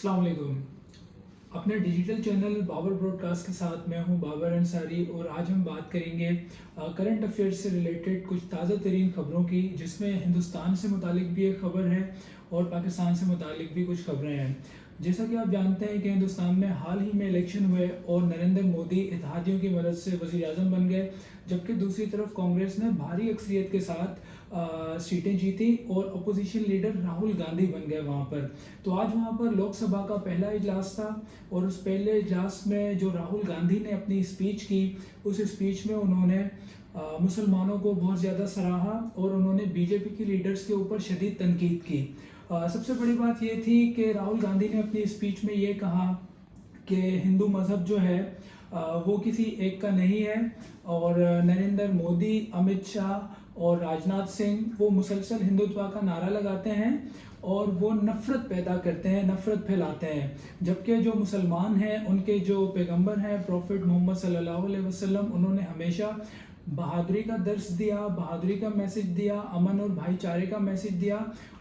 अस्सलाम वालेकुम। अपने डिजिटल चैनल बाबर ब्रॉडकास्ट के साथ मैं हूं बाबर अंसारी और आज हम बात करेंगे करंट अफेयर्स से रिलेटेड कुछ ताज़ा तरीन ख़बरों की, जिसमें हिंदुस्तान से मुतालिक भी एक ख़बर है और पाकिस्तान से मुतालिक भी कुछ ख़बरें हैं। जैसा कि आप जानते हैं कि हिंदुस्तान में हाल ही में इलेक्शन हुए और नरेंद्र मोदी इत्तेहादियों की मदद से वज़ीर आज़म बन गए, जबकि दूसरी तरफ कांग्रेस ने भारी अक्सरियत के साथ सीटें जीती और अपोजिशन लीडर राहुल गांधी बन गए वहाँ पर। तो आज वहाँ पर लोकसभा का पहला इजलास था और उस पहले इजलास में जो राहुल गांधी ने अपनी स्पीच की, उस स्पीच में उन्होंने मुसलमानों को बहुत ज़्यादा सराहा और उन्होंने बीजेपी की लीडर्स के ऊपर शदीद तनकीद की। सबसे बड़ी बात ये थी कि राहुल गांधी ने अपनी स्पीच में ये कहा कि हिंदू मज़हब जो है वो किसी एक का नहीं है और नरेंद्र मोदी, अमित शाह और राजनाथ सिंह वो मुसलसल हिंदुत्व का नारा लगाते हैं और वो नफ़रत पैदा करते हैं, नफ़रत फैलाते हैं। जबकि जो मुसलमान हैं, उनके जो पैगंबर हैं प्रॉफिट मोहम्मद सल्लल्लाहु अलैहि वसल्लम, उन्होंने हमेशा बहादुरी का दर्स दिया, बहादुरी का मैसेज दिया, अमन और भाईचारे का मैसेज दिया।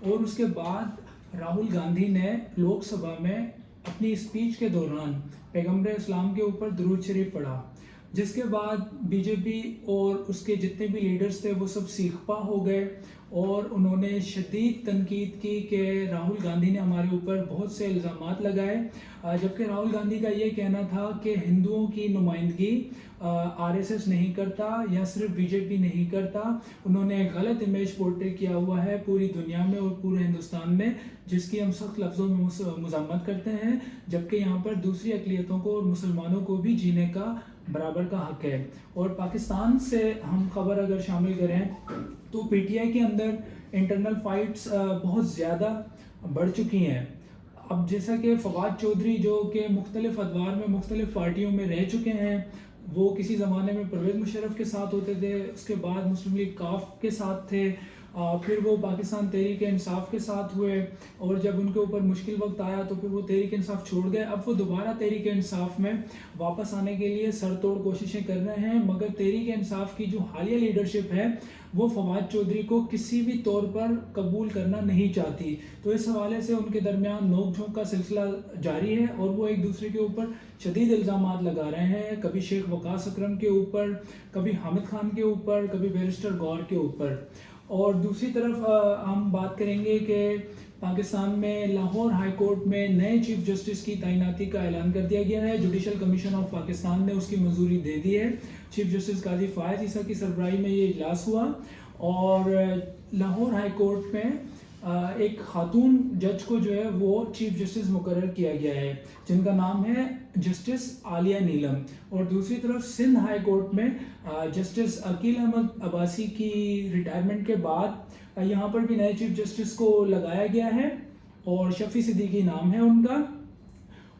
और उसके बाद राहुल गांधी ने लोकसभा में अपनी स्पीच के दौरान पैगंबर इस्लाम के ऊपर दुरूद शरीफ पढ़ा, जिसके बाद बीजेपी और उसके जितने भी लीडर्स थे वो सब सीखपा हो गए और उन्होंने शदीद तनकीद की कि राहुल गांधी ने हमारे ऊपर बहुत से इल्ज़ामात लगाए। जबकि राहुल गांधी का ये कहना था कि हिंदुओं की नुमाइंदगी आरएसएस नहीं करता या सिर्फ बीजेपी नहीं करता। उन्होंने एक गलत इमेज पोर्ट्रे किया हुआ है पूरी दुनिया में और पूरे हिंदुस्तान में, जिसकी हम सख्त लफ्ज़ों में मज़म्मत करते हैं, जबकि यहाँ पर दूसरी अक़लियतों को और मुसलमानों को भी जीने का बराबर का हक है। और पाकिस्तान से हम खबर अगर शामिल करें तो पीटीआई के अंदर इंटरनल फाइट्स बहुत ज़्यादा बढ़ चुकी हैं। अब जैसा कि फवाद चौधरी जो कि मुख्तलिफ अदवार में मुख्तलिफ पार्टियों में रह चुके हैं, वो किसी ज़माने में परवेज़ मुशर्रफ के साथ होते थे, उसके बाद मुस्लिम लीग काफ के साथ थे, फिर वो पाकिस्तान तहरीक इंसाफ के साथ हुए और जब उनके ऊपर मुश्किल वक्त आया तो फिर वो तहरीक इंसाफ छोड़ गए। अब वो दोबारा तहरीक इंसाफ में वापस आने के लिए सर तोड़ कोशिशें कर रहे हैं, मगर तहरीक इंसाफ की जो हालिया लीडरशिप है वो फवाद चौधरी को किसी भी तौर पर कबूल करना नहीं चाहती। तो इस हवाले से उनके दरमियान नोक झोंक का सिलसिला जारी है और वो एक दूसरे के ऊपर शदीद इल्ज़ामात लगा रहे हैं, कभी शेख वकास अकरम के ऊपर, कभी हामिद खान के ऊपर, कभी बैरिस्टर गौर के ऊपर। और दूसरी तरफ हम बात करेंगे कि पाकिस्तान में लाहौर हाई कोर्ट में नए चीफ जस्टिस की तैनाती का ऐलान कर दिया गया है। जुडिशल कमीशन ऑफ पाकिस्तान ने उसकी मंजूरी दे दी है। चीफ जस्टिस काजी फायज ईसा की सरबराही में ये इजलास हुआ और लाहौर हाई कोर्ट में एक खातून जज को जो है वो चीफ जस्टिस मुकर्रर किया गया है, जिनका नाम है जस्टिस आलिया नीलम। और दूसरी तरफ सिंध हाई कोर्ट में जस्टिस अकील अहमद अब्बासी की रिटायरमेंट के बाद यहाँ पर भी नए चीफ जस्टिस को लगाया गया है और शफी सिद्दीकी नाम है उनका।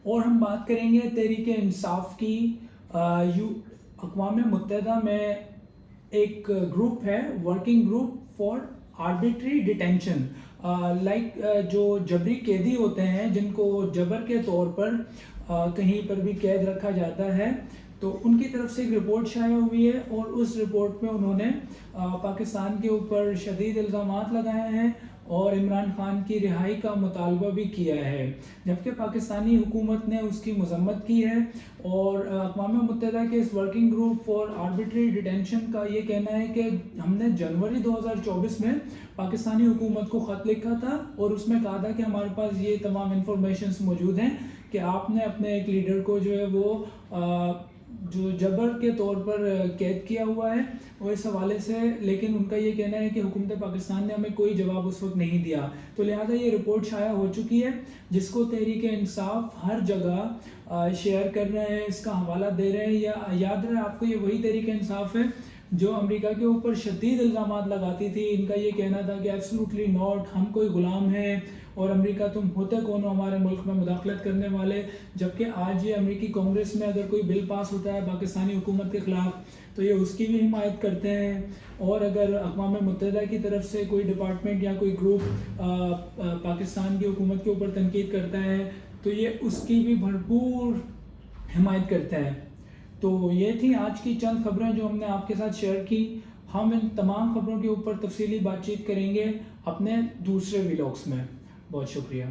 और हम बात करेंगे तहरीक इंसाफ की। अक़वाम मुत्तहिदा में एक ग्रुप है, working group for arbitrary detention, जो जबरी कैदी होते हैं जिनको जबर के तौर पर कहीं पर भी कैद रखा जाता है, तो उनकी तरफ से एक रिपोर्ट शाया हुई है और उस रिपोर्ट में उन्होंने पाकिस्तान के ऊपर शदीद इल्ज़ामात लगाए हैं और इमरान खान की रिहाई का मुतालबा भी किया है, जबकि पाकिस्तानी हुकूमत ने उसकी मज़म्मत की है। और अक़वाम मुत्तहिदा के इस working group for arbitrary detention का ये कहना है कि हमने जनवरी 2024 में पाकिस्तानी हुकूमत को ख़त लिखा था और उसमें कहा था कि हमारे पास ये तमाम इंफॉर्मेशंस मौजूद हैं कि आपने अपने एक लीडर को जो है वो जो जबर के तौर पर कैद किया हुआ है और इस हवाले से, लेकिन उनका ये कहना है कि हुकूमत पाकिस्तान ने हमें कोई जवाब उस वक्त नहीं दिया। तो लिहाजा ये रिपोर्ट शाया हो चुकी है, जिसको तहरीक इंसाफ हर जगह शेयर कर रहे हैं, इसका हवाला दे रहे हैं। या याद रहे आपको, ये वही तहरीक इंसाफ है जो अमेरिका के ऊपर शदीद इल्ज़ामात लगाती थी। इनका ये कहना था कि एब्सोल्युटली नॉट, हम कोई ग़ुलाम हैं और अमेरिका तुम होते कौन हो हमारे मुल्क में मुदाखलत करने वाले। जबकि आज ये अमेरिकी कांग्रेस में अगर कोई बिल पास होता है पाकिस्तानी हुकूमत के ख़िलाफ़ तो ये उसकी भी हिमायत करते हैं, और अगर अक़वाम मुत्तहिदा की तरफ से कोई डिपार्टमेंट या कोई ग्रुप पाकिस्तान की हुकूमत के ऊपर तनकीद करता है तो ये उसकी भी भरपूर हिमायत करते हैं। तो ये थी आज की चंद खबरें जो हमने आपके साथ शेयर की। हम इन तमाम खबरों के ऊपर तफसीली बातचीत करेंगे अपने दूसरे व्लॉग्स में। बहुत शुक्रिया।